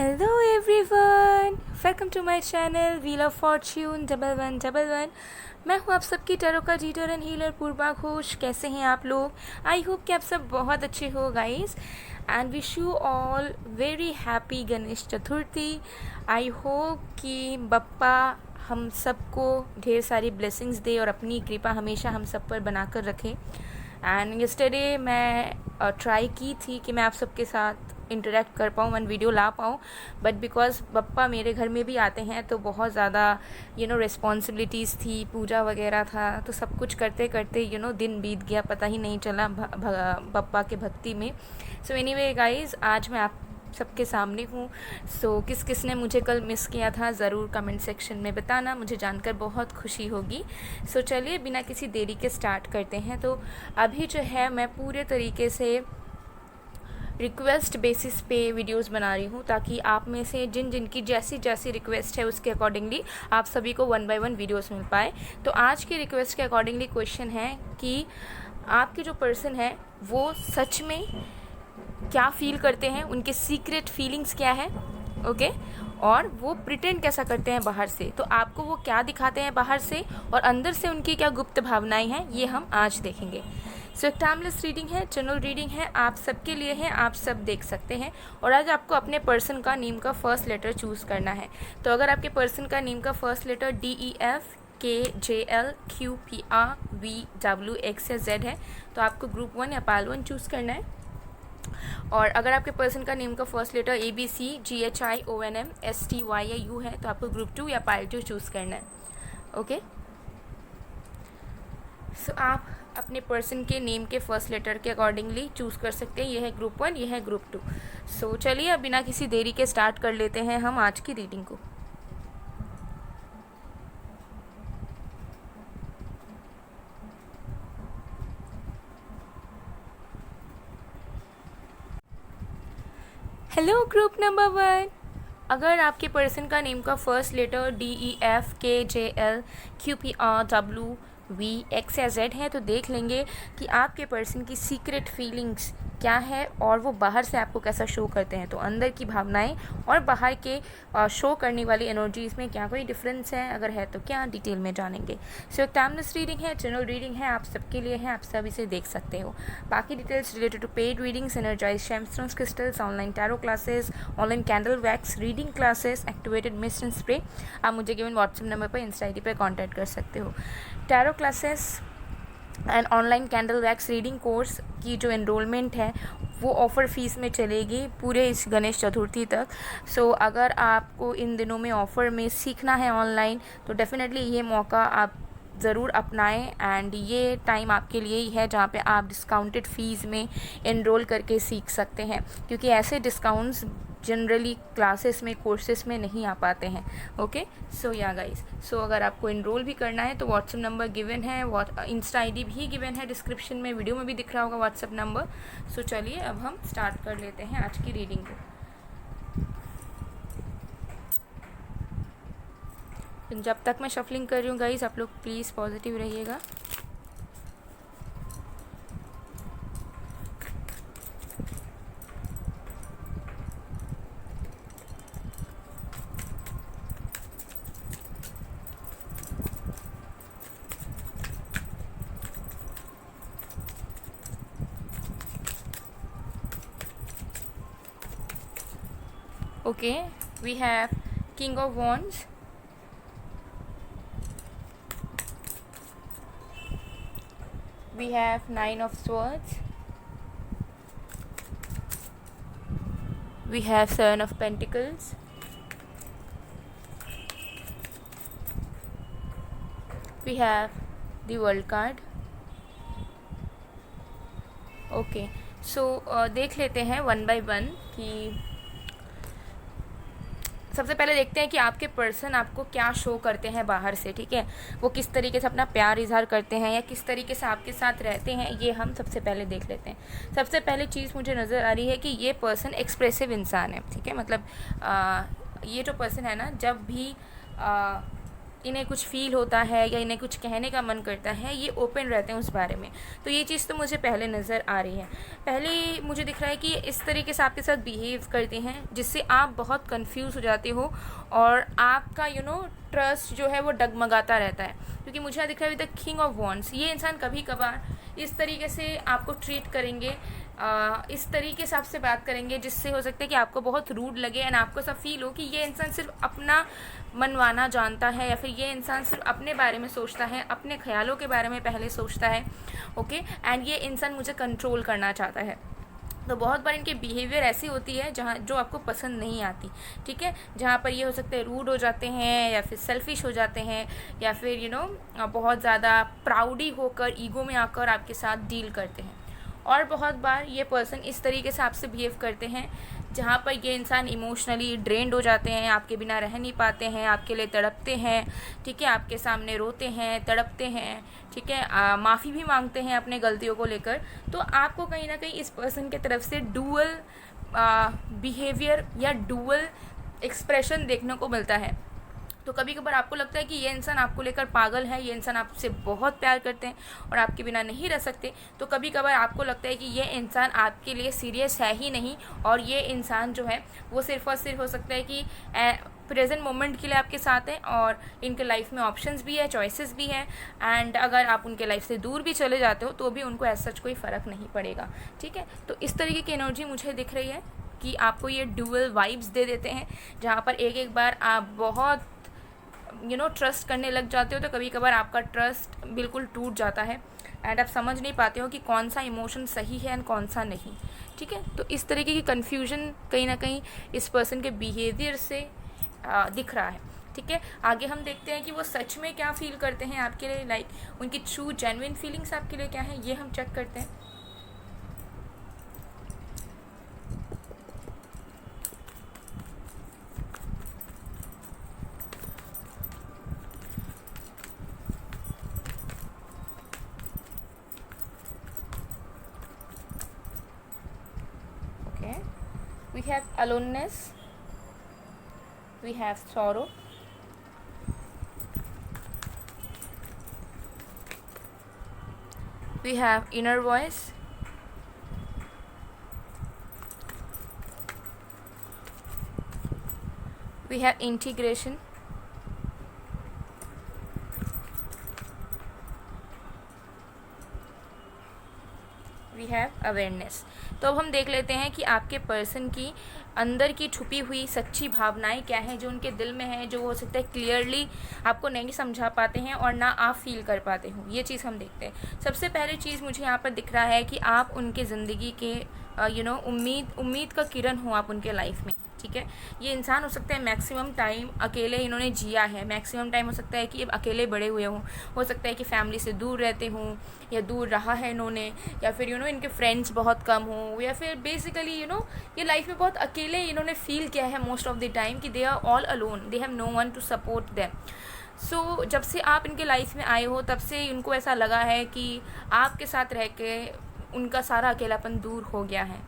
Hello everyone, welcome to my channel Wheel of Fortune 1111। मैं हूँ आप सबकी टैरो का रीडर एंड हीलर पूर्वा घोष। कैसे हैं आप लोग? आई होप कि आप सब बहुत अच्छे हो guys, and wish you all very happy Ganesh Chaturthi. I hope कि बप्पा हम सबको ढेर सारी ब्लेसिंग्स दे और अपनी कृपा हमेशा हम सब पर बनाकर रखे। एंड यस्टरडे मैं ट्राई की थी कि मैं आप सबके साथ इंटरेक्ट कर पाऊँ, वन वीडियो ला पाऊँ, बट बिकॉज बप्पा मेरे घर में भी आते हैं तो बहुत ज़्यादा रिस्पॉन्सिबिलिटीज़ थी, पूजा वगैरह था, तो सब कुछ करते करते दिन बीत गया, पता ही नहीं चला बप्पा के भक्ति में। सो एनीवे गाइज, आज मैं आप सबके सामने हूँ। सो किस किस ने मुझे कल मिस किया था ज़रूर कमेंट सेक्शन में बताना, मुझे जानकर बहुत खुशी होगी। सो चलिए बिना किसी देरी के स्टार्ट करते हैं। तो अभी जो है मैं पूरे तरीके से रिक्वेस्ट बेसिस पे वीडियोस बना रही हूँ, ताकि आप में से जिन जिन की जैसी जैसी रिक्वेस्ट है उसके अकॉर्डिंगली आप सभी को 1 बाय 1 वीडियोस मिल पाए। तो आज की रिक्वेस्ट के अकॉर्डिंगली क्वेश्चन है कि आपके जो पर्सन है वो सच में क्या फील करते हैं, उनके सीक्रेट फीलिंग्स क्या है, ओके और वो प्रिटेंड कैसा करते हैं बाहर से, तो आपको वो क्या दिखाते हैं बाहर से और अंदर से उनकी क्या गुप्त भावनाएं हैं, ये हम आज देखेंगे। सो एक टाइमलेस रीडिंग है, जनरल रीडिंग है, आप सबके लिए है, आप सब देख सकते हैं। और आज आपको अपने पर्सन का नेम का फर्स्ट लेटर चूज़ करना है। तो अगर आपके पर्सन का नेम का फर्स्ट लेटर DEFKJLQPRVWX या Z है तो आपको ग्रुप 1 या पाल 1 चूज़ करना है। और अगर आपके पर्सन का नेम का फर्स्ट लेटर ABCGHIONMSTY या U है तो आपको ग्रुप 2 या पाइल 2 चूज़ करना है। ओके, सो आप अपने पर्सन के नेम के फर्स्ट लेटर के अकॉर्डिंगली चूज़ कर सकते हैं। ये है ग्रुप 1, ये है ग्रुप 2। सो चलिए अब बिना किसी देरी के स्टार्ट कर लेते हैं हम आज की रीडिंग को। हेलो ग्रुप नंबर 1, अगर आपके पर्सन का नेम का फर्स्ट लेटर DEFKJLQPRWVX या Z है तो देख लेंगे कि आपके पर्सन की सीक्रेट फीलिंग्स क्या है और वो बाहर से आपको कैसा शो करते हैं। तो अंदर की भावनाएं और बाहर के शो करने वाली एनर्जीज में क्या कोई डिफरेंस है, अगर है तो क्या, डिटेल में जानेंगे। सो एक टाइमलेस रीडिंग है, जनरल रीडिंग है, आप सबके लिए है, आप सब इसे देख सकते हो। बाकी details related to paid readings, energize gemstones crystals, online tarot classes, online candle wax reading classes, activated mist and spray, आप मुझे गिवन व्हाट्सएप नंबर पर, इंस्टा ID पर कॉन्टैक्ट कर सकते हो। Tarot classes and online candle wax reading course की जो enrolment है वो ऑफ़र फीस में चलेगी पूरे इस गणेश चतुर्थी तक। सो अगर आपको इन दिनों में ऑफ़र में सीखना है ऑनलाइन तो डेफिनेटली ये मौका आप ज़रूर अपनाएं, एंड ये टाइम आपके लिए ही है जहाँ पे आप डिस्काउंटेड फ़ीस में एनरोल करके सीख सकते हैं, क्योंकि ऐसे डिस्काउंट्स जनरली क्लासेस में, कोर्सेस में नहीं आ पाते हैं। ओके, सो या गाइस, सो अगर आपको इनरोल भी करना है तो व्हाट्सएप नंबर गिवन है, इंस्टा ID भी गिवन है डिस्क्रिप्शन में, वीडियो में भी दिख रहा होगा व्हाट्सएप नंबर। सो चलिए अब हम स्टार्ट कर लेते हैं आज की रीडिंग को। जब तक मैं शफलिंग कर रही हूँ गाइस, आप लोग प्लीज़ पॉजिटिव रहिएगा। Okay, we have King of Wands, we have 9 of Swords, we have 7 of Pentacles, we have the World card. Okay, so देख लेते हैं 1 बाय 1 कि सबसे पहले देखते हैं कि आपके पर्सन आपको क्या शो करते हैं बाहर से, ठीक है, वो किस तरीके से अपना प्यार इजहार करते हैं या किस तरीके से आपके साथ रहते हैं, ये हम सबसे पहले देख लेते हैं। सबसे पहले चीज़ मुझे नज़र आ रही है कि ये पर्सन एक्सप्रेसिव इंसान है, ठीक है, मतलब ये जो पर्सन है ना, जब भी इन्हें कुछ फ़ील होता है या इन्हें कुछ कहने का मन करता है, ये ओपन रहते हैं उस बारे में। तो ये चीज़ तो मुझे पहले नज़र आ रही है। पहले मुझे दिख रहा है कि इस तरीके से आपके साथ बिहेव करते हैं जिससे आप बहुत कंफ्यूज हो जाते हो और आपका ट्रस्ट जो है वो डगमगाता रहता है। क्योंकि मुझे दिख रहा है with the king of wands, ये इंसान कभी कभार इस तरीके से आपको ट्रीट करेंगे, इस तरीके से आपसे बात करेंगे जिससे हो सकता है कि आपको बहुत रूड लगे एंड आपको सब फील हो कि ये इंसान सिर्फ अपना मनवाना जानता है, या फिर ये इंसान सिर्फ अपने बारे में सोचता है, अपने ख्यालों के बारे में पहले सोचता है, ओके, एंड ये इंसान मुझे कंट्रोल करना चाहता है। तो बहुत बार इनके बिहेवियर ऐसी होती है जहाँ जो आपको पसंद नहीं आती, ठीक है, जहाँ पर ये हो सकते हैं रूड हो जाते हैं या फिर सेल्फिश हो जाते हैं या फिर बहुत ज़्यादा प्राउडी होकर ईगो में आकर आपके साथ डील करते हैं। और बहुत बार ये पर्सन इस तरीके से आपसे बिहेव करते हैं जहाँ पर ये इंसान इमोशनली ड्रेन्ड हो जाते हैं, आपके बिना रह नहीं पाते हैं, आपके लिए तड़पते हैं, ठीक है, आपके सामने रोते हैं, तड़पते हैं, ठीक है, माफ़ी भी मांगते हैं अपने गलतियों को लेकर। तो आपको कहीं ना कहीं इस पर्सन की तरफ से डुअल बिहेवियर या डुअल एक्सप्रेशन देखने को मिलता है। तो कभी कभार आपको लगता है कि ये इंसान आपको लेकर पागल है, ये इंसान आपसे बहुत प्यार करते हैं और आपके बिना नहीं रह सकते। तो कभी कभार आपको लगता है कि ये इंसान आपके लिए सीरियस है ही नहीं और ये इंसान जो है वो सिर्फ और सिर्फ हो सकता है कि प्रेजेंट मोमेंट के लिए आपके साथ है और इनके लाइफ में ऑप्शंस भी है, चॉइसेस भी हैं, एंड अगर आप उनके लाइफ से दूर भी चले जाते हो तो भी उनको ऐसा सच कोई फ़र्क नहीं पड़ेगा, ठीक है। तो इस तरीके की एनर्जी मुझे दिख रही है कि आपको ये डुअल वाइब्स दे देते हैं, जहाँ पर एक एक बार आप बहुत ट्रस्ट करने लग जाते हो तो कभी कभार आपका ट्रस्ट बिल्कुल टूट जाता है एंड आप समझ नहीं पाते हो कि कौन सा इमोशन सही है एंड कौन सा नहीं, ठीक है। तो इस तरीके की कन्फ्यूजन कहीं ना कहीं इस पर्सन के बिहेवियर से दिख रहा है, ठीक है। आगे हम देखते हैं कि वो सच में क्या फील करते हैं आपके लिए, लाइक उनकी ट्रू जेन्युइन फीलिंग्स आपके लिए क्या है, ये हम चेक करते हैं। We have aloneness, we have sorrow, we have inner voice, we have integration, we have awareness. तो अब हम देख लेते हैं कि आपके पर्सन की अंदर की छुपी हुई सच्ची भावनाएं क्या हैं, जो उनके दिल में है, जो हो सकता है क्लियरली आपको नहीं समझा पाते हैं और ना आप फील कर पाते हो। ये चीज़ हम देखते हैं। सबसे पहली चीज़ मुझे यहाँ पर दिख रहा है कि आप उनके ज़िंदगी के उम्मीद का किरण हो आप उनके लाइफ में, ठीक है। ये इंसान हो सकता है मैक्सिमम टाइम अकेले इन्होंने जिया है, मैक्सिमम टाइम हो सकता है कि अब अकेले बड़े हुए हों, हो सकता है कि फैमिली से दूर रहते हों या दूर रहा है इन्होंने, या फिर इनके फ्रेंड्स बहुत कम हों, या फिर बेसिकली ये लाइफ में बहुत अकेले इन्होंने फील किया है मोस्ट ऑफ द टाइम कि they are all alone, they have no one to support them. So जब से आप इनके लाइफ में आए हो तब से इनको ऐसा लगा है कि आपके साथ रह के उनका सारा अकेलापन दूर हो गया है।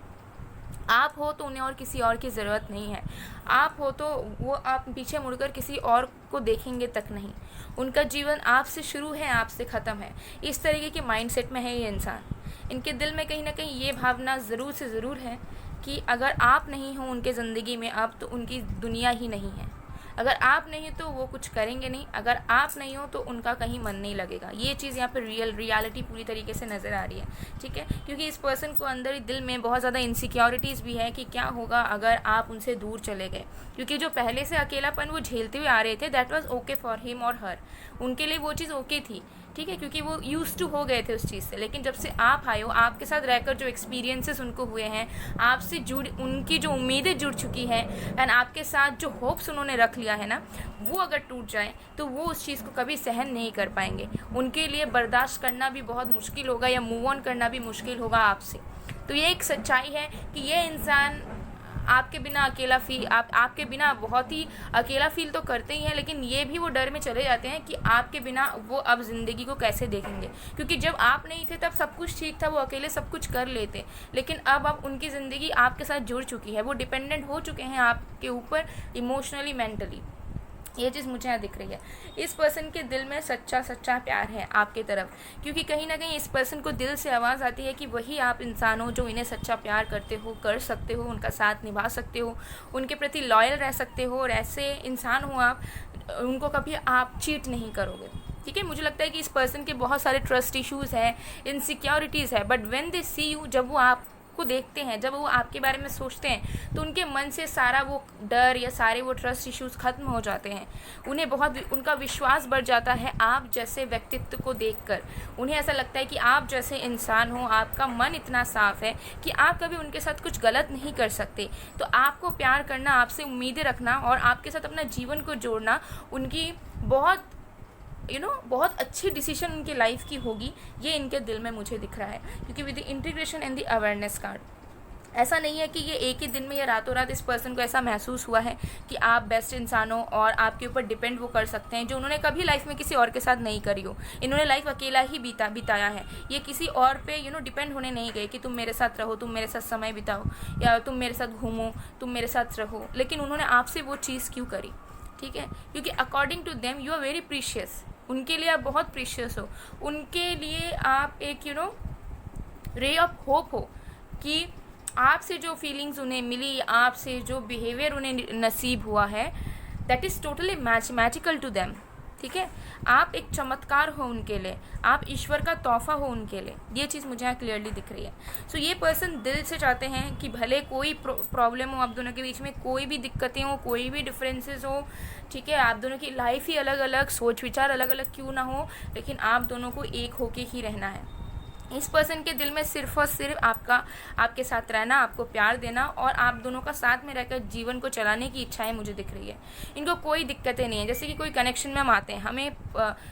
आप हो तो उन्हें और किसी और की ज़रूरत नहीं है, आप हो तो वो आप पीछे मुड़कर किसी और को देखेंगे तक नहीं, उनका जीवन आपसे शुरू है, आपसे ख़त्म है। इस तरीके के माइंडसेट में है ये इंसान। इनके दिल में कहीं ना कहीं ये भावना ज़रूर से ज़रूर है कि अगर आप नहीं हो उनके ज़िंदगी में अब तो उनकी दुनिया ही नहीं है। अगर आप नहीं तो वो कुछ करेंगे नहीं, अगर आप नहीं हो तो उनका कहीं मन नहीं लगेगा। ये चीज़ यहाँ पर रियलिटी पूरी तरीके से नज़र आ रही है, ठीक है। क्योंकि इस पर्सन को अंदर ही दिल में बहुत ज़्यादा इनसिक्योरिटीज़ भी है कि क्या होगा अगर आप उनसे दूर चले गए, क्योंकि जो पहले से अकेलापन वो झेलते हुए आ रहे थे that was okay for him और हर, उनके लिए वो चीज़ ओके थी, ठीक है, क्योंकि वो यूज्ड टू हो गए थे उस चीज़ से। लेकिन जब से आप आए हो, आपके साथ रहकर जो एक्सपीरियंसेस उनको हुए हैं, आपसे जुड़ उनकी जो उम्मीदें जुड़ चुकी हैं एंड आपके साथ जो होप्स उन्होंने रख लिया है ना, वो अगर टूट जाए तो वो उस चीज़ को कभी सहन नहीं कर पाएंगे। उनके लिए बर्दाश्त करना भी बहुत मुश्किल होगा या मूव ऑन करना भी मुश्किल होगा आपसे। तो ये एक सच्चाई है कि ये इंसान आपके बिना अकेला आपके बिना बहुत ही अकेला फील तो करते ही हैं, लेकिन ये भी वो डर में चले जाते हैं कि आपके बिना वो अब ज़िंदगी को कैसे देखेंगे। क्योंकि जब आप नहीं थे तब सब कुछ ठीक था, वो अकेले सब कुछ कर लेते, लेकिन अब उनकी ज़िंदगी आपके साथ जुड़ चुकी है, वो डिपेंडेंट हो चुके हैं आपके ऊपर इमोशनली, मेंटली। ये चीज़ मुझे यहाँ दिख रही है। इस पर्सन के दिल में सच्चा प्यार है आपके तरफ, क्योंकि कहीं ना कहीं इस पर्सन को दिल से आवाज़ आती है कि वही आप इंसान हो जो इन्हें सच्चा प्यार करते हो, कर सकते हो, उनका साथ निभा सकते हो, उनके प्रति लॉयल रह सकते हो, और ऐसे इंसान हो आप, उनको कभी आप चीट नहीं करोगे। ठीक है, मुझे लगता है कि इस पर्सन के बहुत सारे ट्रस्ट इश्यूज़ हैं, इनसिक्योरिटीज़ है, but when they see you, जब वो आप को देखते हैं, जब वो आपके बारे में सोचते हैं, तो उनके मन से सारा वो डर या सारे वो ट्रस्ट इश्यूज खत्म हो जाते हैं। उन्हें बहुत उनका विश्वास बढ़ जाता है आप जैसे व्यक्तित्व को देखकर। उन्हें ऐसा लगता है कि आप जैसे इंसान हो, आपका मन इतना साफ है कि आप कभी उनके साथ कुछ गलत नहीं कर सकते। तो आपको प्यार करना, आपसे उम्मीदें रखना और आपके साथ अपना जीवन को जोड़ना उनकी बहुत बहुत अच्छी डिसीजन उनकी लाइफ की होगी, ये इनके दिल में मुझे दिख रहा है। क्योंकि with the integration and the awareness card, ऐसा नहीं है कि ये एक ही दिन में या रातों रात इस पर्सन को ऐसा महसूस हुआ है कि आप बेस्ट इंसान हो और आपके ऊपर डिपेंड वो कर सकते हैं, जो उन्होंने कभी लाइफ में किसी और के साथ नहीं करी हो। इन्होंने लाइफ अकेला ही बिताया है। ये किसी और पे डिपेंड होने नहीं गए कि तुम मेरे साथ रहो, तुम मेरे साथ समय बिताओ, या तुम मेरे साथ घूमो, तुम मेरे साथ रहो। लेकिन उन्होंने आपसे वो चीज़ क्यों करी? ठीक है, क्योंकि according to them you are very precious. उनके लिए आप बहुत प्रीशियस हो। उनके लिए आप एक रे ऑफ होप हो कि आपसे जो फीलिंग्स उन्हें मिली, आपसे जो बिहेवियर उन्हें नसीब हुआ है, that is totally magical to them. ठीक है, आप एक चमत्कार हो उनके लिए, आप ईश्वर का तोहफा हो उनके लिए। ये चीज़ मुझे यहाँ क्लियरली दिख रही है। सो ये पर्सन दिल से चाहते हैं कि भले कोई प्रॉब्लम हो आप दोनों के बीच में, कोई भी दिक्कतें हो, कोई भी डिफरेंसेस हो, ठीक है, आप दोनों की लाइफ ही अलग अलग, सोच विचार अलग अलग क्यों ना हो, लेकिन आप दोनों को एक होके ही रहना है। इस पर्सन के दिल में सिर्फ और सिर्फ आपके साथ रहना, आपको प्यार देना और आप दोनों का साथ में रहकर जीवन को चलाने की इच्छाएं मुझे दिख रही है। इनको कोई दिक्कतें नहीं है। जैसे कि कोई कनेक्शन में हम आते हैं, हमें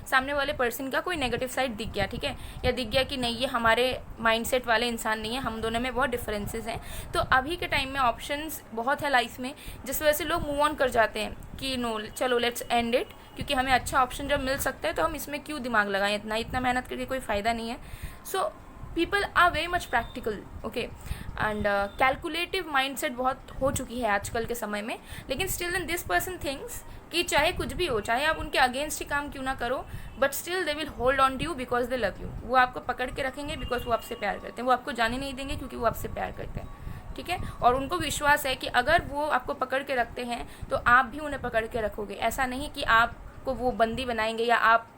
सामने वाले पर्सन का कोई नेगेटिव साइड दिख गया, ठीक है, या दिख गया कि नहीं ये हमारे माइंडसेट वाले इंसान नहीं है, हम दोनों में बहुत डिफरेंसेस हैं। तो अभी के टाइम में ऑप्शंस बहुत है लाइफ में, जिस वजह से लोग मूव ऑन कर जाते हैं कि नो चलो लेट्स एंड इट, क्योंकि हमें अच्छा ऑप्शन जब मिल सकता है तो हम इसमें क्यों दिमाग लगाएं, इतना मेहनत करके कोई फ़ायदा नहीं है। So people are very much practical, okay, and calculative mindset बहुत हो चुकी है आजकल के समय में। लेकिन still in this person things कि चाहे कुछ भी हो, चाहे आप उनके अगेंस्ट ही काम क्यों ना करो, but still they will hold on to you because they love you. वो आपको पकड़ के रखेंगे बिकॉज वो आपसे प्यार करते हैं। वो आपको जाने नहीं देंगे क्योंकि वो आपसे प्यार करते हैं। ठीक है, और उनको विश्वास है कि अगर वो आपको पकड़ के रखते हैं तो आप भी उन्हें पकड़ के रखोगे। ऐसा नहीं कि आपको वो बंदी बनाएंगे या आप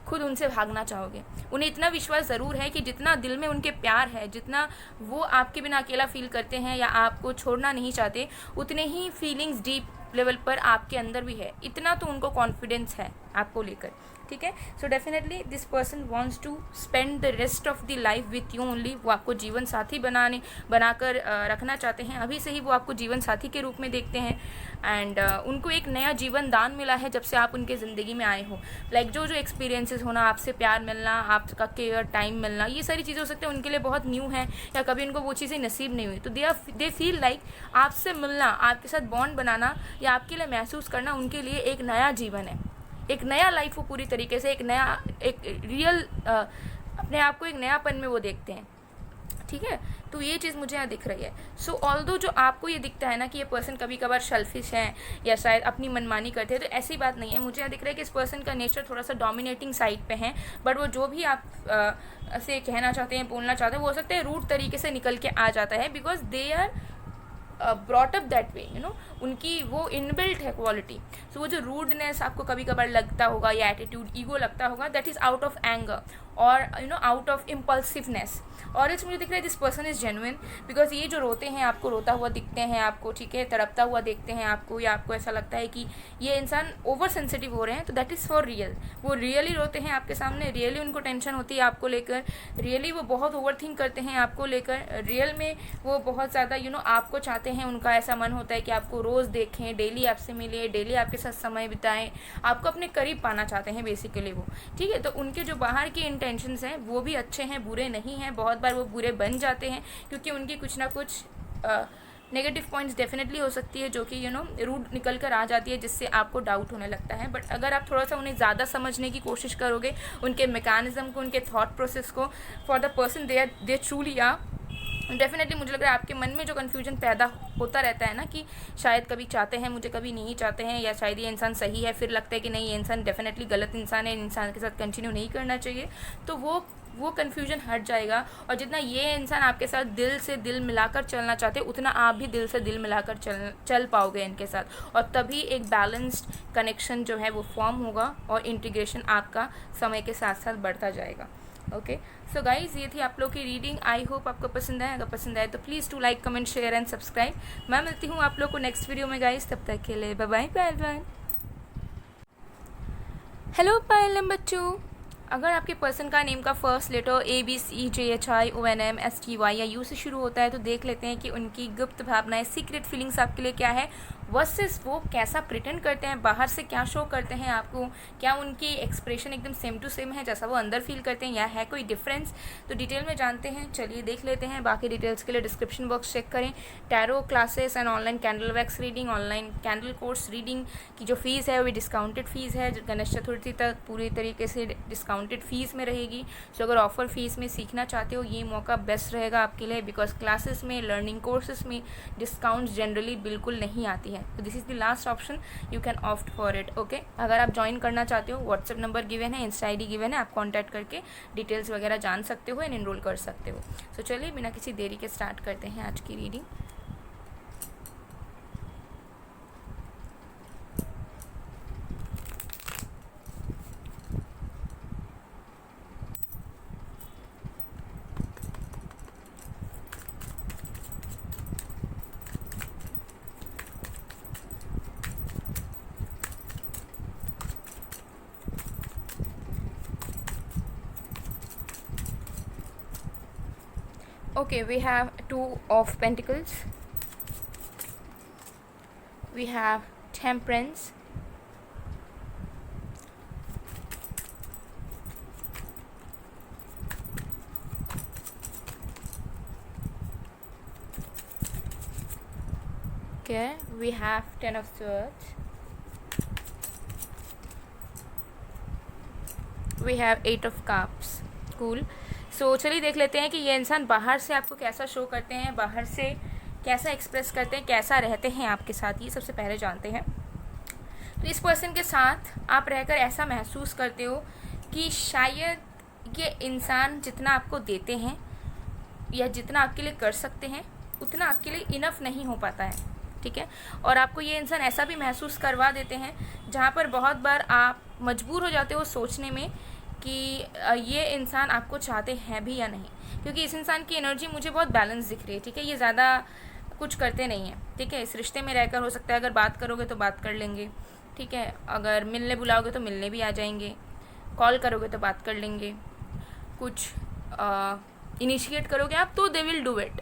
खुद उनसे भागना चाहोगे। उन्हें इतना विश्वास ज़रूर है कि जितना दिल में उनके प्यार है, जितना वो आपके बिना अकेला फील करते हैं या आपको छोड़ना नहीं चाहते, उतने ही फीलिंग्स डीप लेवल पर आपके अंदर भी है। इतना तो उनको कॉन्फिडेंस है आपको लेकर। ठीक है, so definitely this person wants to spend the rest of the life with you only. वो आपको जीवन साथी बनाकर रखना चाहते हैं। अभी से ही वो आपको जीवन साथी के रूप में देखते हैं एंड उनको एक नया जीवन दान मिला है जब से आप उनके ज़िंदगी में आए हो। लाइक जो एक्सपीरियंसेस होना, आपसे प्यार मिलना, आपका केयर, टाइम मिलना, ये सारी चीज़ें हो सकते हैं उनके लिए बहुत न्यू है या कभी उनको वो चीज़ें नसीब नहीं हुई। तो दे फील लाइक आपसे मिलना, आपके साथ बॉन्ड बनाना या आपके लिए महसूस करना उनके लिए एक नया जीवन है, एक नया लाइफ। वो पूरी तरीके से एक रियल अपने आप को एक नयापन में वो देखते हैं। ठीक है, तो ये चीज़ मुझे यहाँ दिख रही है। सो ऑल्दो जो आपको ये दिखता है ना कि ये पर्सन कभी कभार सेल्फिश है या शायद अपनी मनमानी करते हैं, तो ऐसी बात नहीं है। मुझे यहाँ दिख रहा है कि इस पर्सन का नेचर थोड़ा सा डोमिनेटिंग साइड पे है, बट वो जो भी आप से कहना चाहते हैं, बोलना चाहते हैं, वो हो सकता है रूट तरीके से निकल के आ जाता है because they are brought up that way, उनकी वो इनबिल्ट है क्वालिटी। सो वो जो रूडनेस आपको कभी कभार लगता होगा या एटीट्यूड, ईगो लगता होगा, that is out of anger और आउट ऑफ इम्पल्सिवनेस। और इस मुझे दिख रहा है this person is genuine because ये जो रोते हैं, आपको रोता हुआ दिखते हैं, आपको ठीक है तड़पता हुआ देखते हैं आपको, या आपको ऐसा लगता है कि ये इंसान ओवर सेंसिटिव हो रहे हैं, तो दैट इज़ फॉर रियल। वो रियली रोते हैं आपके सामने, रियली उनको टेंशन होती है आपको लेकर, रियली वो बहुत ओवर थिंक करते हैं आपको लेकर, रियल में वो बहुत ज़्यादा आपको चाहते हैं। उनका ऐसा मन होता है कि आपको रोज़ देखें, डेली आपसे मिले, डेली आपके साथ समय बिताएं, आपको अपने करीब पाना चाहते हैं बेसिकली वो। ठीक है, तो उनके जो बाहर के इंटेंशंस हैं वो भी अच्छे हैं, बुरे नहीं हैं। बहुत बार वो बुरे बन जाते हैं क्योंकि उनकी कुछ ना कुछ नेगेटिव पॉइंट्स डेफिनेटली हो सकती है जो कि रूट निकल कर आ जाती है, जिससे आपको डाउट होने लगता है। बट अगर आप थोड़ा सा उन्हें ज़्यादा समझने की कोशिश करोगे, उनके मैकेनिज्म को, उनके थॉट प्रोसेस को, for the person they truly are, definitely मुझे लग रहा है आपके मन में जो कन्फ्यूजन पैदा होता रहता है ना कि शायद कभी चाहते हैं मुझे, कभी नहीं चाहते हैं, या शायद ये इंसान सही है, फिर लगता है कि नहीं ये इंसान डेफिनेटली गलत इंसान है, इंसान के साथ कंटिन्यू नहीं करना चाहिए, तो वो कन्फ्यूजन हट जाएगा। और जितना ये इंसान आपके साथ दिल से दिल मिलाकर चलना चाहते हैं, उतना आप भी दिल से दिल मिलाकर चल पाओगे इनके साथ, और तभी एक बैलेंस्ड कनेक्शन जो है वो फॉर्म होगा और इंटीग्रेशन आपका समय के साथ साथ बढ़ता जाएगा। ओके, सो गाइज ये थी आप लोग की रीडिंग। आई होप आपको पसंद आए। अगर पसंद आए तो please to like, comment, share and subscribe. मैं मिलती हूँ आप लोग को नेक्स्ट वीडियो में गाइज, तब तक के लिए bye bye bye bye. Hello पायलम बच्चों, अगर आपके पर्सन का नेम का फर्स्ट लेटर ABCJHIONMSTY या यू से शुरू होता है तो देख लेते हैं कि उनकी गुप्त भावनाएं, सीक्रेट फीलिंग्स आपके लिए क्या है, वर्सेस वो कैसा प्रिटेंड करते हैं, बाहर से क्या शो करते हैं आपको, क्या उनकी एक्सप्रेशन एकदम सेम टू सेम है जैसा वो अंदर फील करते हैं, या है कोई डिफरेंस, तो डिटेल में जानते हैं। चलिए देख लेते हैं। बाकी डिटेल्स के लिए डिस्क्रिप्शन बॉक्स चेक करें। Tarot classes and online candle wax reading, online candle course reading की जो फीस है वो डिस्काउंटेड फीस है, गणेश चतुर्थी तक पूरी तरीके से डिस्काउंटेड फीस में रहेगी। सो अगर ऑफर फीस में सीखना चाहते हो ये मौका बेस्ट रहेगा आपके लिए, बिकॉज क्लासेस में, लर्निंग कोर्सेज में डिस्काउंट जनरली बिल्कुल नहीं आती है। तो this is the last option, you can opt for it. Okay, अगर आप ज्वाइन करना चाहते हो, व्हाट्सएप नंबर गिवन है, इंस्टा ID गिवन है, आप कॉन्टैक्ट करके डिटेल्स वगैरह जान सकते हो एंड एनरोल कर सकते हो। सो चलिए बिना किसी देरी के स्टार्ट करते हैं आज की reading. Okay, we have Two of Pentacles, we have Temperance, okay, we have Ten of Swords, we have Eight of Cups. Cool. सो चलिए देख लेते हैं कि ये इंसान बाहर से आपको कैसा शो करते हैं, बाहर से कैसा एक्सप्रेस करते हैं, कैसा रहते हैं आपके साथ, ये सबसे पहले जानते हैं। तो इस पर्सन के साथ आप रहकर ऐसा महसूस करते हो कि शायद ये इंसान जितना आपको देते हैं या जितना आपके लिए कर सकते हैं उतना आपके लिए इनफ नहीं हो पाता है, ठीक है। और आपको ये इंसान ऐसा भी महसूस करवा देते हैं जहाँ पर बहुत बार आप मजबूर हो जाते हो सोचने में कि ये इंसान आपको चाहते हैं भी या नहीं, क्योंकि इस इंसान की एनर्जी मुझे बहुत बैलेंस दिख रही है, ठीक है। ये ज़्यादा कुछ करते नहीं हैं, ठीक है। इस रिश्ते में रहकर हो सकता है अगर बात करोगे तो बात कर लेंगे, ठीक है। अगर मिलने बुलाओगे तो मिलने भी आ जाएंगे, कॉल करोगे तो बात कर लेंगे, कुछ इनिशिएट करोगे आप तो दे विल डू इट।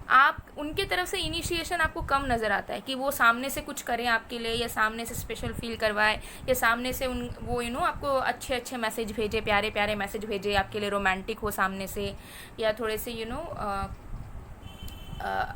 आप उनके तरफ से इनिशिएशन आपको कम नज़र आता है कि वो सामने से कुछ करें आपके लिए, या सामने से स्पेशल फील करवाए, या सामने से वो आपको अच्छे अच्छे मैसेज भेजे, प्यारे प्यारे मैसेज भेजे आपके लिए, रोमांटिक हो सामने से, या थोड़े से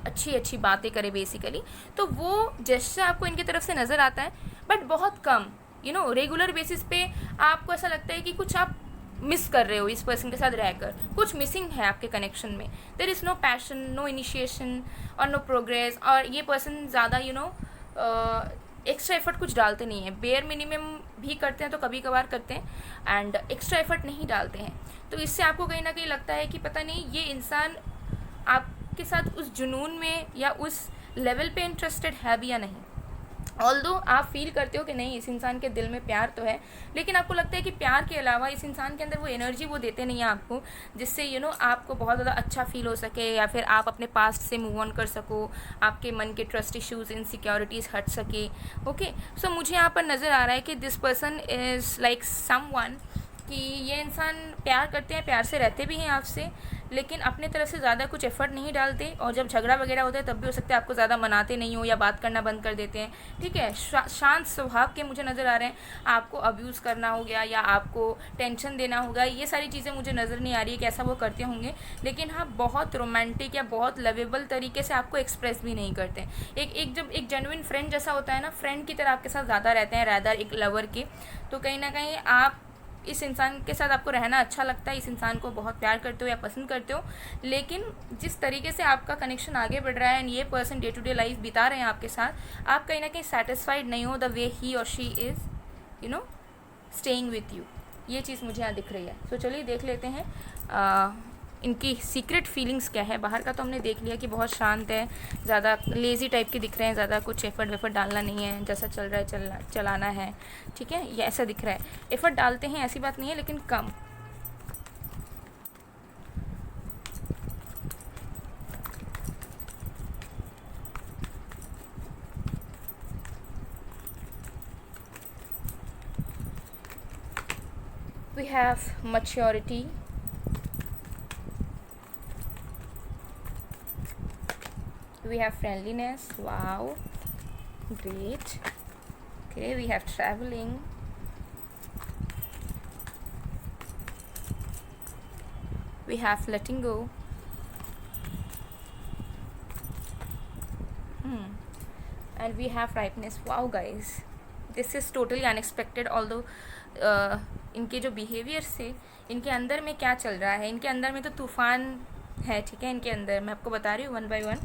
अच्छी अच्छी बातें करे बेसिकली। तो वो जेस्चर आपको इनकी तरफ से नज़र आता है, बट बहुत कम। रेगुलर बेसिस पे आपको ऐसा लगता है कि कुछ आप मिस कर रहे हो इस पर्सन के साथ रहकर, कुछ मिसिंग है आपके कनेक्शन में। There is no passion, no initiation और नो प्रोग्रेस। और ये पर्सन ज़्यादा एक्स्ट्रा एफर्ट कुछ डालते नहीं है, बेयर मिनिमम भी करते हैं तो कभी कभार करते हैं, एंड एक्स्ट्रा एफर्ट नहीं डालते हैं। तो इससे आपको कहीं ना कहीं लगता है कि पता नहीं ये इंसान आपके साथ उस जुनून में या उस लेवल पे इंटरेस्टेड है भी या नहीं। ऑल्दो आप फील करते हो कि नहीं इस इंसान के दिल में प्यार तो है, लेकिन आपको लगता है कि प्यार के अलावा इस इंसान के अंदर वो एनर्जी वो देते नहीं है आपको, जिससे आपको बहुत ज़्यादा अच्छा फील हो सके, या फिर आप अपने पास्ट से मूव ऑन कर सको, आपके मन के ट्रस्ट इश्यूज, इनसिक्योरिटीज़ हट सके। ओके, सो मुझे यहाँ पर नज़र आ रहा है कि this person is like someone, कि ये इंसान प्यार करते हैं, प्यार से रहते भी हैं आपसे, लेकिन अपने तरफ से ज़्यादा कुछ एफर्ट नहीं डालते, और जब झगड़ा वगैरह होता है तब भी हो सकता है आपको ज़्यादा मनाते नहीं हो या बात करना बंद कर देते हैं, ठीक है। शांत स्वभाव के मुझे नज़र आ रहे हैं। आपको अब्यूज़ करना हो गया या आपको टेंशन देना होगा, ये सारी चीज़ें मुझे नज़र नहीं आ रही है कि ऐसा वो करते होंगे, लेकिन हाँ बहुत रोमांटिक या बहुत लवेबल तरीके से आपको एक्सप्रेस भी नहीं करते। जब एक जेन्युइन फ्रेंड जैसा होता है ना, फ्रेंड की तरह आपके साथ ज़्यादा रहते हैं रैदर एक लवर के, तो कहीं ना कहीं आप इस इंसान के साथ आपको रहना अच्छा लगता है, इस इंसान को बहुत प्यार करते हो या पसंद करते हो, लेकिन जिस तरीके से आपका कनेक्शन आगे बढ़ रहा है एंड ये person day to day life बिता रहे हैं आपके साथ, आप कहीं ना कहीं सेटिस्फाइड नहीं हो द वे ही और she is staying with you. ये चीज़ मुझे यहाँ दिख रही है। तो चलिए देख लेते हैं इनकी सीक्रेट फीलिंग्स क्या है। बाहर का तो हमने देख लिया कि बहुत शांत है, ज़्यादा लेज़ी टाइप के दिख रहे हैं, ज़्यादा कुछ एफर्ट वेफर्ट डालना नहीं है, जैसा चल रहा है चलाना है, ठीक है, ये ऐसा दिख रहा है। एफर्ट डालते हैं ऐसी बात नहीं है, लेकिन कम। We have maturity, we have friendliness, wow, great. Okay, we have traveling, we have letting go, and we have ripeness. Wow guys, this is totally unexpected, although इनके जो बिहेवियर से इनके अंदर में क्या चल रहा है, इनके अंदर में तो तूफान है, ठीक है। इनके अंदर मैं आपको बता रही हूँ one by one.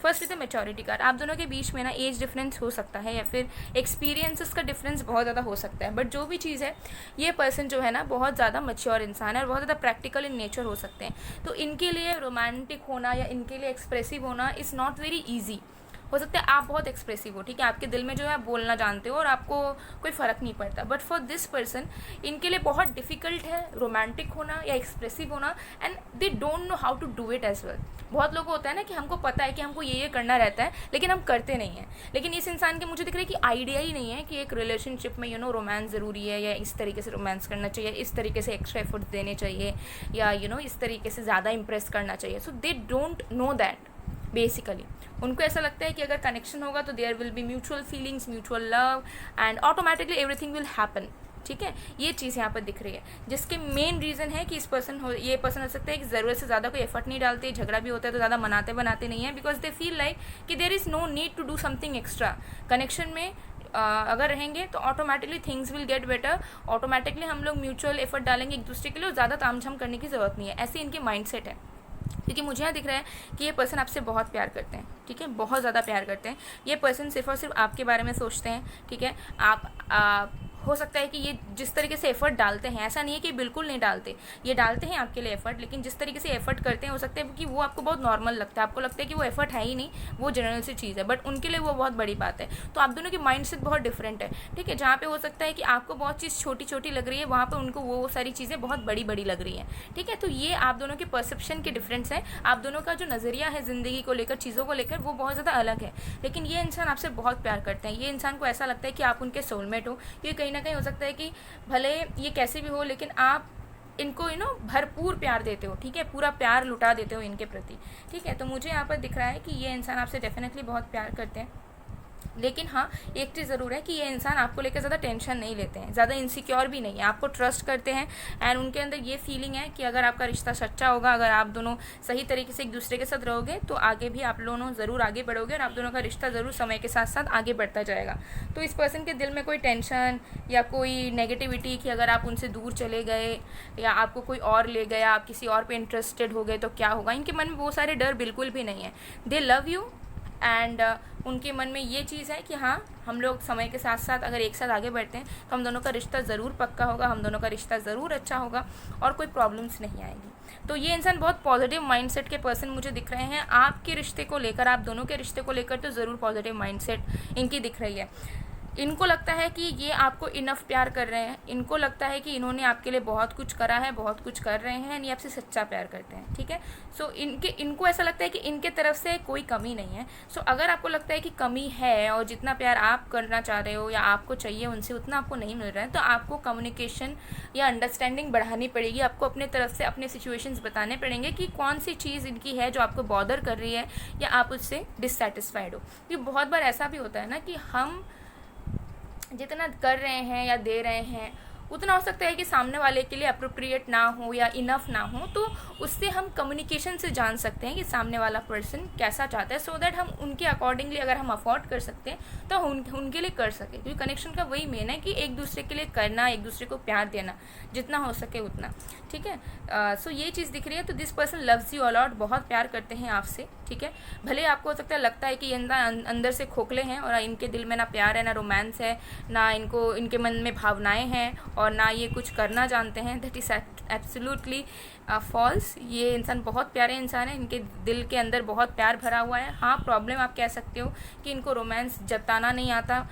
First with the maturity card, आप दोनों के बीच में ना एज डिफरेंस हो सकता है या फिर एक्सपीरियंसेस का डिफरेंस बहुत ज़्यादा हो सकता है, बट जो भी चीज़ है, ये पर्सन जो है ना बहुत ज़्यादा मैच्योर इंसान है और बहुत ज़्यादा प्रैक्टिकल इन नेचर हो सकते हैं। तो इनके लिए रोमांटिक होना या इनके लिए एक्सप्रेसिव होना इज़ नॉट वेरी ईजी। हो सकता है आप बहुत एक्सप्रेसिव हो, ठीक है, आपके दिल में जो है आप बोलना जानते हो और आपको कोई फ़र्क नहीं पड़ता, बट फॉर दिस पर्सन इनके लिए बहुत डिफ़िकल्ट है रोमांटिक होना या एक्सप्रेसिव होना, and they don't know how to do it as well. बहुत लोगों को होता है ना कि हमको पता है कि हमको ये करना रहता है, लेकिन हम करते नहीं हैं। लेकिन इस इंसान के मुझे दिख रहा है कि आइडिया ही नहीं है कि एक रिलेशनशिप में रोमांस ज़रूरी है, या इस तरीके से रोमांस करना चाहिए, इस तरीके से एक्स्ट्रा एफर्ट्स देने चाहिए, या इस तरीके से ज़्यादा इंप्रेस करना चाहिए। So they don't know that. Basically उनको ऐसा लगता है कि अगर कनेक्शन होगा तो there will be mutual feelings, mutual love, and automatically everything will happen, ठीक है। ये चीज़ यहाँ पर दिख रही है, जिसके मेन रीज़न है कि ये पर्सन हो सकता है कि ज़रूरत से ज़्यादा कोई एफर्ट नहीं डालते, झगड़ा भी होता है तो ज़्यादा मनाते बनाते नहीं है, बिकॉज दे फील लाइक कि there is no need to do something extra. Connection में अगर रहेंगे तो automatically things will get better, automatically हम लोग म्यूचुअल एफर्ट डालेंगे एक दूसरे के लिए और ज़्यादा तामझाम करने की ज़रूरत नहीं है। ऐसे इनके माइंडसेट है, क्योंकि मुझे यहाँ दिख रहा है कि ये पर्सन आपसे बहुत प्यार करते हैं, ठीक है, बहुत ज़्यादा प्यार करते हैं। ये पर्सन सिर्फ और सिर्फ आपके बारे में सोचते हैं, ठीक है। आप हो सकता है कि ये जिस तरीके से एफर्ट डालते हैं, ऐसा नहीं है कि बिल्कुल नहीं डालते, ये डालते हैं आपके लिए एफर्ट, लेकिन जिस तरीके से एफर्ट करते हैं हो सकता है कि वो आपको बहुत नॉर्मल लगता है, आपको लगता है कि वो एफर्ट है ही नहीं, वो जनरल सी चीज़ है, बट उनके लिए वो बहुत बड़ी बात है। तो आप दोनों की माइंडसेट बहुत डिफरेंट है, ठीक है। जहाँ पे हो सकता है कि आपको बहुत चीज़ छोटी छोटी लग रही है, वहाँ पर उनको वो सारी चीज़ें बहुत बड़ी बड़ी लग रही हैं, ठीक है। तो ये आप दोनों के परसेप्शन के डिफरेंस है, आप दोनों का जो नज़रिया है ज़िंदगी को लेकर, चीज़ों को लेकर, वो बहुत ज़्यादा अलग है। लेकिन ये इंसान आपसे बहुत प्यार करते हैं, ये इंसान को ऐसा लगता है कि आप उनके सोलमेट हो। ये कहीं ना कहीं हो सकता है कि भले ये कैसे भी हो, लेकिन आप इनको भरपूर प्यार देते हो, ठीक है, पूरा प्यार लुटा देते हो इनके प्रति, ठीक है। तो मुझे यहाँ पर दिख रहा है कि ये इंसान आपसे डेफिनेटली बहुत प्यार करते हैं, लेकिन हाँ एक चीज़ ज़रूर है कि ये इंसान आपको लेकर ज़्यादा टेंशन नहीं लेते हैं, ज़्यादा इनसिक्योर भी नहीं है, आपको ट्रस्ट करते हैं, एंड उनके अंदर ये फीलिंग है कि अगर आपका रिश्ता सच्चा होगा, अगर आप दोनों सही तरीके से एक दूसरे के साथ रहोगे तो आगे भी आप दोनों ज़रूर आगे बढ़ोगे और आप दोनों का रिश्ता ज़रूर समय के साथ साथ आगे बढ़ता जाएगा। तो इस पर्सन के दिल में कोई टेंशन या कोई नेगेटिविटी कि अगर आप उनसे दूर चले गए या आपको कोई और ले गया, आप किसी और पे इंटरेस्टेड हो गए तो क्या होगा, इनके मन में वो सारे डर बिल्कुल भी नहीं है। दे लव यू, एंड उनके मन में ये चीज़ है कि हाँ हम लोग समय के साथ साथ अगर एक साथ आगे बढ़ते हैं तो हम दोनों का रिश्ता ज़रूर पक्का होगा, हम दोनों का रिश्ता ज़रूर अच्छा होगा और कोई प्रॉब्लम्स नहीं आएगी। तो ये इंसान बहुत पॉजिटिव माइंडसेट के पर्सन मुझे दिख रहे हैं। आपके रिश्ते को लेकर, आप दोनों के रिश्ते को लेकर तो ज़रूर पॉजिटिव माइंडसेट इनकी दिख रही है। इनको लगता है कि ये आपको इनफ प्यार कर रहे हैं, इनको लगता है कि इन्होंने आपके लिए बहुत कुछ करा है, बहुत कुछ कर रहे हैं, ये आपसे सच्चा प्यार करते हैं, ठीक है। सो इनको ऐसा लगता है कि इनके तरफ से कोई कमी नहीं है। सो अगर आपको लगता है कि कमी है और जितना प्यार आप करना चाह रहे हो या आपको चाहिए उनसे उतना आपको नहीं मिल रहा है, तो आपको कम्युनिकेशन या अंडरस्टैंडिंग बढ़ानी पड़ेगी। आपको अपने तरफ से अपने सिचुएशंस बताने पड़ेंगे कि कौन सी चीज़ इनकी है जो आपको बॉदर कर रही है या आप उससे डिससेटिस्फाइड हो। क्योंकि बहुत बार ऐसा भी होता है ना कि हम जितना कर रहे हैं या दे रहे हैं उतना हो सकता है कि सामने वाले के लिए अप्रोप्रिएट ना हो या इनफ ना हो, तो उससे हम कम्युनिकेशन से जान सकते हैं कि सामने वाला पर्सन कैसा चाहता है, सो दैट हम उनके अकॉर्डिंगली अगर हम अफोर्ड कर सकते हैं तो उनके लिए कर सके, क्योंकि कनेक्शन का वही मेन है कि एक दूसरे के लिए करना, एक दूसरे को प्यार देना जितना हो सके उतना, ठीक है। सो ये चीज़ दिख रही है, तो this person loves you a lot, बहुत प्यार करते हैं आपसे, ठीक है। भले आपको हो सकता है लगता है कि ये अंदर से खोखले हैं और इनके दिल में ना प्यार है, ना रोमांस है, ना इनको इनके मन में भावनाएं हैं, और ना ये कुछ करना जानते हैं, दैट इज़ एब्सोल्युटली फॉल्स। ये इंसान बहुत प्यारे इंसान है, इनके दिल के अंदर बहुत प्यार भरा हुआ है। हाँ, प्रॉब्लम आप कह सकते हो कि इनको रोमांस जताना नहीं आता,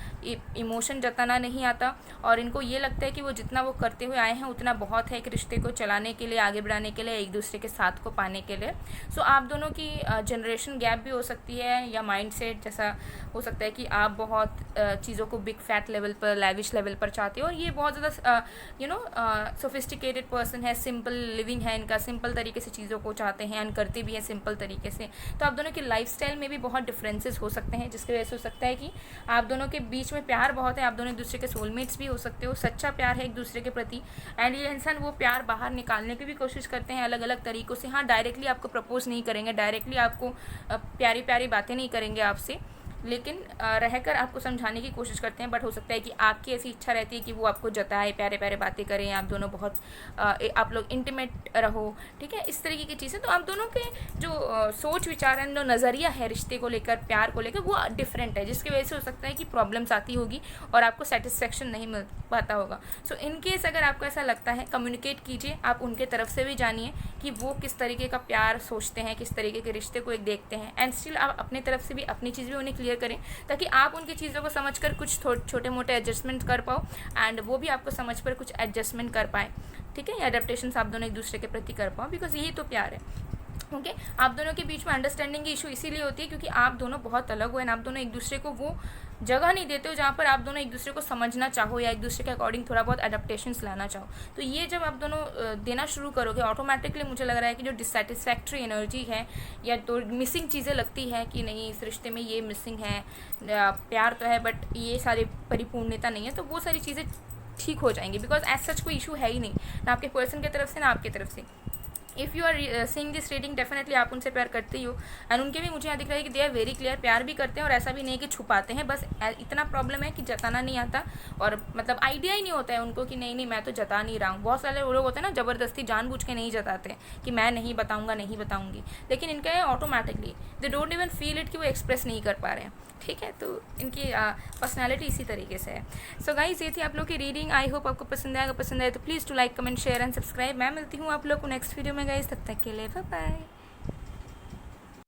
इमोशन जताना नहीं आता, और इनको ये लगता है कि वो जितना वो करते हुए आए हैं उतना बहुत है एक रिश्ते को चलाने के लिए, आगे बढ़ाने के लिए, एक दूसरे के साथ को पाने के लिए। सो आप दोनों की जनरेशन गैप भी हो सकती है, या माइंड सेट जैसा हो सकता है कि आप बहुत चीज़ों को बिग फैट लेवल पर, लैविश लेवल पर चाहते हो, और ये बहुत ज़्यादा सोफिस्टिकेटेड पर्सन है, सिंपल लिविंग है इनका, सिंपल तरीके से चीज़ों को चाहते हैं एंड करते भी हैं सिंपल तरीके से। तो आप दोनों की लाइफस्टाइल में भी बहुत डिफरेंसेस हो सकते हैं, जिसकी वजह से हो सकता है कि आप दोनों के बीच में प्यार बहुत है, आप दोनों एक दूसरे के सोलमेट्स भी हो सकते हो, सच्चा प्यार है एक दूसरे के प्रति, एंड ये इंसान वो प्यार बाहर निकालने की भी कोशिश करते हैं अलग अलग तरीक़ों से। हाँ, डायरेक्टली आपको प्रपोज नहीं करेंगे, डायरेक्टली आपको प्यारी प्यारी बातें नहीं करेंगे आपसे, लेकिन रहकर आपको समझाने की कोशिश करते हैं। बट हो सकता है कि आपकी ऐसी इच्छा रहती है कि वो आपको जताए, प्यारे प्यारे बातें करें, आप दोनों बहुत आप लोग इंटीमेट रहो, ठीक है, इस तरीके की चीज़ें। तो आप दोनों के जो सोच विचार है, जो नज़रिया है रिश्ते को लेकर, प्यार को लेकर, वो डिफरेंट है, जिसकी वजह से हो सकता है कि प्रॉब्लम्स आती होगी और आपको सेटिस्फेक्शन नहीं मिल पाता होगा। सो इन केस अगर आपको ऐसा लगता है, कम्युनिकेट कीजिए, आप उनके तरफ से भी जानिए कि वो किस तरीके का प्यार सोचते हैं, किस तरीके के रिश्ते को एक देखते हैं, एंड स्टिल आप अपनी तरफ से भी अपनी चीज़ भी उन्हें क्लियर करें, ताकि आप उनकी चीज़ों को समझकर कुछ छोटे मोटे एडजस्टमेंट कर पाओ, एंड वो भी आपको समझ पर कुछ एडजस्टमेंट कर पाए, ठीक है, एडेप्टेशंस आप दोनों एक दूसरे के प्रति कर पाओ, बिकॉज यही तो प्यार है। ओके, आप दोनों के बीच में अंडरस्टैंडिंग की इशू इसीलिए होती है क्योंकि आप दोनों बहुत अलग हो, एंड आप दोनों एक दूसरे को वो जगह नहीं देते हो जहाँ पर आप दोनों एक दूसरे को समझना चाहो या एक दूसरे के अकॉर्डिंग थोड़ा बहुत एडेप्टेशंस लाना चाहो। तो ये जब आप दोनों देना शुरू करोगे, ऑटोमेटिकली मुझे लग रहा है कि जो डिससेटिस्फैक्ट्री एनर्जी है या तो मिसिंग चीज़ें लगती है कि नहीं इस रिश्ते में ये मिसिंग है, प्यार तो है बट ये सारी परिपूर्णता नहीं है, तो वो सारी चीज़ें ठीक हो जाएंगी, बिकॉज एज सच कोई इशू है ही नहीं, ना आपके पर्सन की तरफ से ना आपकी तरफ से। If you are seeing this reading, definitely आप उनसे प्यार करते ही हो, एंड उनके भी मुझे यहाँ दिख रहा है कि दे आर वेरी क्लियर, प्यार भी करते हैं, और ऐसा भी नहीं है कि छुपाते हैं, बस इतना प्रॉब्लम है कि जताना नहीं आता, और मतलब आइडिया ही नहीं होता है उनको कि नहीं मैं तो जता नहीं रहा हूँ। बहुत सारे लोग होते हैं ना, ज़बरदस्ती जानबूझ के नहीं जताते कि मैं नहीं बताऊँगा, नहीं बताऊँगी, लेकिन इनका है automatically, they don't even feel it कि वो एक्सप्रेस नहीं कर पा रहे हैं, ठीक है। तो इनकी पर्सनैलिटी इसी तरीके से है। सो गाइज, ये थी आप लोग की रीडिंग, आई होप आपको पसंद आएगा, पसंद आए तो please to like, comment, share and subscribe. मैं मिलती हूँ आप लोग को नेक्स्ट वीडियो में गाइज, तब तक के लिए बाय बाय।